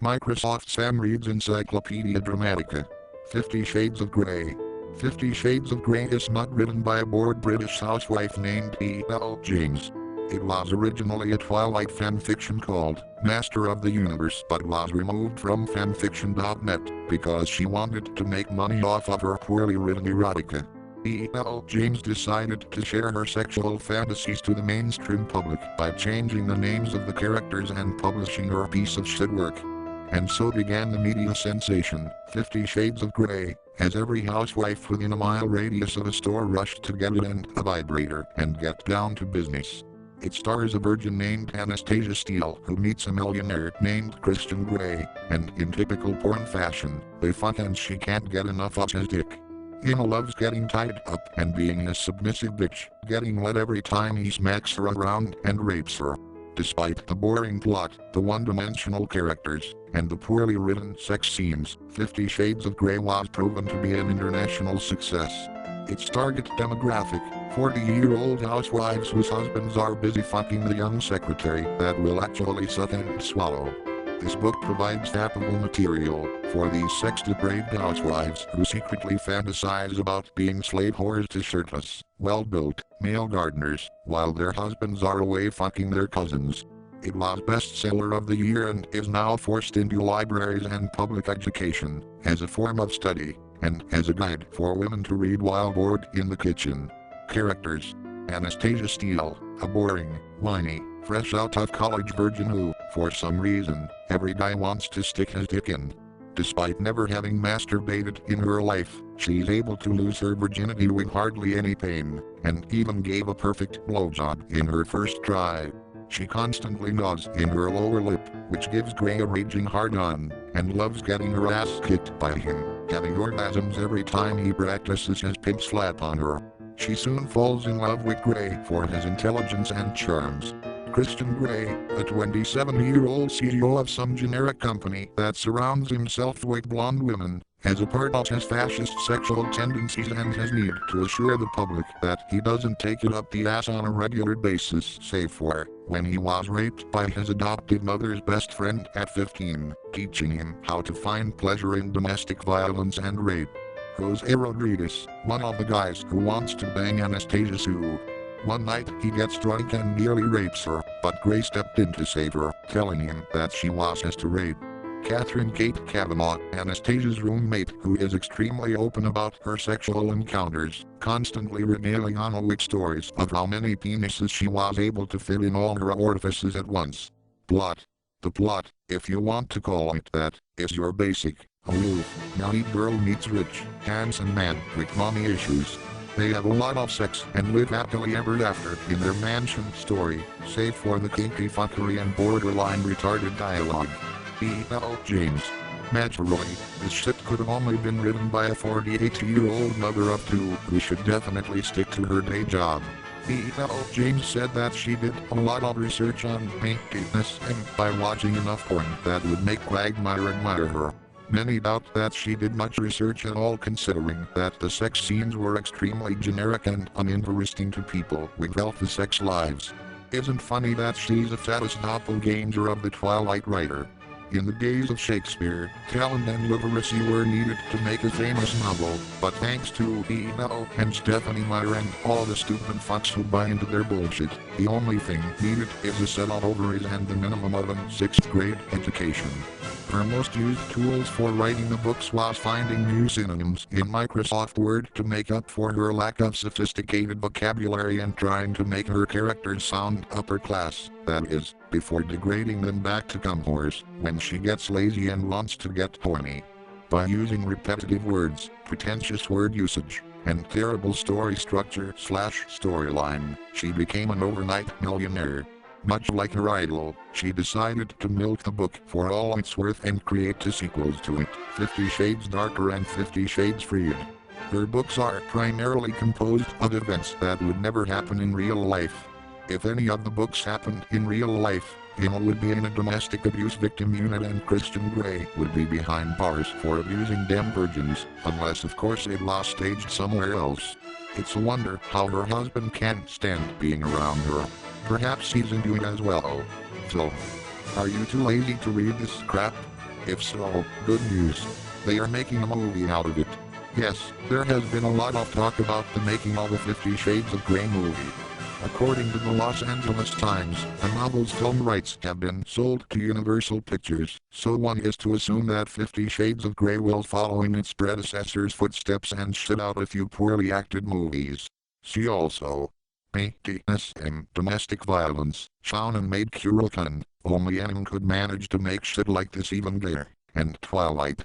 Microsoft Sam reads Encyclopedic Dramatica. 50 Shades of Grey. 50 Shades of Grey is not written by a bored British housewife named E.L. James. It was originally a Twilight fanfiction called Master of the Universe but was removed from fanfiction.net because she wanted to make money off of her poorly written erotica. E.L. James decided to share her sexual fantasies to the mainstream public by changing the names of the characters and publishing her piece of shit work. And so began the media sensation, 50 Shades of Grey, as every housewife within a mile radius of a store rushed to get it and a vibrator and get down to business. It stars a virgin named Anastasia Steele who meets a millionaire named Christian Grey, and in typical porn fashion, they fuck and she can't get enough of his dick. Emma loves getting tied up and being a submissive bitch, getting wet every time he smacks her around and rapes her. Despite the boring plot, the one-dimensional characters, and the poorly written sex scenes, 50 Shades of Grey was proven to be an international success. Its target demographic, 40-year-old housewives whose husbands are busy fucking the young secretary that will actually suck and swallow. This book provides tappable material for these sex-depraved housewives who secretly fantasize about being slave whores to shirtless, well-built, male gardeners, while their husbands are away fucking their cousins. It was bestseller of the year and is now forced into libraries and public education, as a form of study, and as a guide for women to read while bored in the kitchen. Characters: Anastasia Steele, a boring, whiny, fresh out of college virgin who, for some reason, every guy wants to stick his dick in. Despite never having masturbated in her life, she's able to lose her virginity with hardly any pain, and even gave a perfect blowjob in her first try. She constantly gnaws in her lower lip, which gives Grey a raging hard-on, and loves getting her ass kicked by him, having orgasms every time he practices his pimp slap on her. She soon falls in love with Grey for his intelligence and charms. Christian Grey, a 27-year-old CEO of some generic company that surrounds himself with blonde women, as a part of his fascist sexual tendencies and his need to assure the public that he doesn't take it up the ass on a regular basis, save for when he was raped by his adopted mother's best friend at 15, teaching him how to find pleasure in domestic violence and rape. Jose Rodriguez, one of the guys who wants to bang Anastasia Sue. One night, he gets drunk and nearly rapes her, but Grey stepped in to save her, telling him that she was his to rape. Catherine Kate Kavanaugh, Anastasia's roommate who is extremely open about her sexual encounters, constantly regaling Anna with stories of how many penises she was able to fit in all her orifices at once. Plot. The plot, if you want to call it that, is your basic, aloof, naive girl meets rich, handsome man with mommy issues. They have a lot of sex and live happily ever after in their mansion story, save for the kinky fuckery and borderline retarded dialogue. E.L. James. Naturally, this shit could have only been written by a 48-year-old mother of two who should definitely stick to her day job. E.L. James said that she did a lot of research on paintiness and by watching enough porn that would make Quagmire admire her. Many doubt that she did much research at all, considering that the sex scenes were extremely generic and uninteresting to people with healthy sex lives. Isn't funny that she's a fattest doppelganger of the Twilight writer? In the days of Shakespeare, talent and literacy were needed to make a famous novel, but thanks to E.L. and Stephanie Meyer and all the stupid fucks who buy into their bullshit, the only thing needed is a set of ovaries and the minimum of a 6th grade education. Her most used tools for writing the books was finding new synonyms in Microsoft Word to make up for her lack of sophisticated vocabulary and trying to make her characters sound upper class, that is, before degrading them back to cum whores when she gets lazy and wants to get horny. By using repetitive words, pretentious word usage, and terrible story structure/storyline, she became an overnight millionaire. Much like her idol, she decided to milk the book for all it's worth and create two sequels to it, 50 Shades Darker and 50 Shades Freed. Her books are primarily composed of events that would never happen in real life. If any of the books happened in real life, Emma would be in a domestic abuse victim unit and Christian Grey would be behind bars for abusing damn virgins, unless of course it was staged somewhere else. It's a wonder how her husband can't stand being around her. Perhaps he's into it as well. So, are you too lazy to read this crap? If so, good news. They are making a movie out of it. Yes, there has been a lot of talk about the making of the 50 Shades of Grey movie. According to the Los Angeles Times, the novel's film rights have been sold to Universal Pictures, so one is to assume that 50 Shades of Grey will follow in its predecessor's footsteps and shit out a few poorly acted movies. See also: Pettiness and Domestic Violence, Shaun and Maid Cruelty, Only Anime Could Manage to Make Shit Like This Even There, and Twilight.